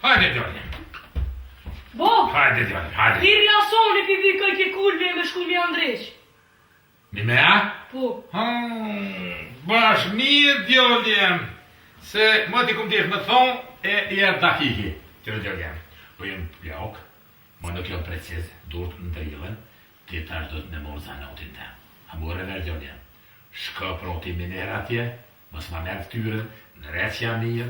Hajde djali. Bo, Hajde djali, hajde. ti rjasoni pipi kaj ke kulmi me shku mi Andreq. Mi mea? Po. Bash mirë djali jem. Se më t'i kum t'jesh më thonë e jërë dakiki. Qërë djali jem. Po jem pjok, më nuk jam preciz, dur të ndrilën, ti tash do t'me morë zanotin tem. A more ver djali jem. Shka proti miner atje, mos ma merë ftyrën, në recja mirë,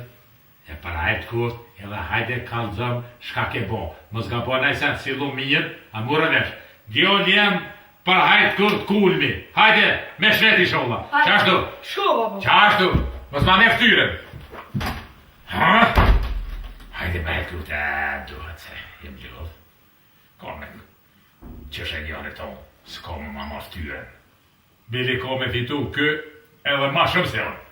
e parajt kur, edhe hajde kalzëm, shka ke bo. Mos ga bo najsa të silu mirë, a more ver. Djali jem, parajt kur t'kulmi. Hajde, me shreti sholla. Qashtu? Shkova, bo. Qashtu? Mos ma merë ftyrën. Ha? Hajde me këtu të duhet se jem gjodh. Komen, që shenjone tonë, s'ko më marrë ftyrën. Bili ko me fitu kë edhe ma shumë se unë.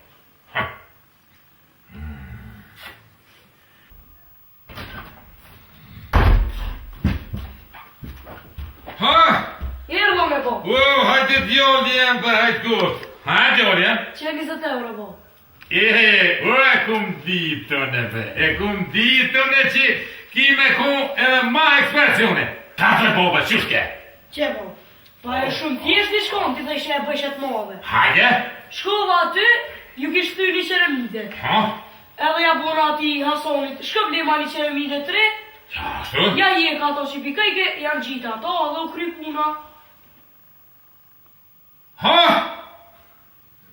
Ha? Erdo me bo. Hajde djoli jem për hajtë kur. Hajde djoli jem. Që 20 euro, bo. E kum ditën e be, e kum ditën e që ki me ku edhe ma ekspresione. Katër boba, qëshke? Që, bo? Pa e shumë thjesht një shkon, ti të ishe e bëshet madhe. Hajde. Shkova aty, ju kish thy një qeremide. Ha? Edhe ja bona ati Hasonit, shkëp lema një qeremide 3, Qashtu? ja jek ato që pikajke, janë gjita ato, edhe u kry puna. Ha?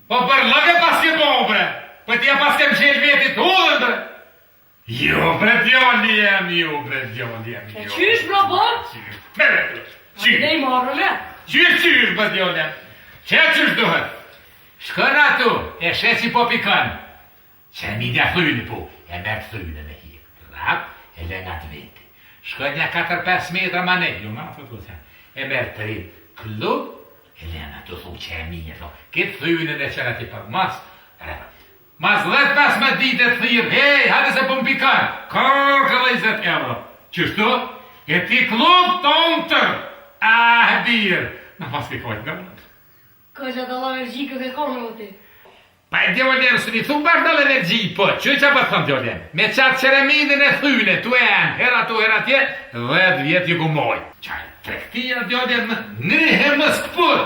Po për lëke pas ke bo, bre. Po t'ja pas ke më qelë vetit hullën, bre. Jo, bre, djali jem, jo, bre, djali jem. E qysh, bro, bon? Mere, qysh. Ne i marrë me. Qysh, bre, djali jem. Qysh duhet? Shkën atu, e shesi po pikën. Që mi dhe thyni po, e merë thyni me hirë. Rap, e lënga të veti. Shkën një 4-5 metra ma ne, jo ma të të e merë 3 klub, e lënga të thu që e mirë, no. Këtë thyni dhe qëra ti për mas 10-15 ditë të thyrë, hej, hajde se po më pikën, kërë 20 euro. Qështu? E ti klub tonë tërë, birë. Në pas ke kojtë në mëndë. Ka që të allergji këtë e konë o ti. Pa e djolem, së një thumë bashkë në energji, po, që për thëmë djolem? Me qatë qeremidin e thyne, tu e anë, hera tu, hera tje, 10 vjetë ju gumoj. Qaj, trektia djolem, në he më s'këput.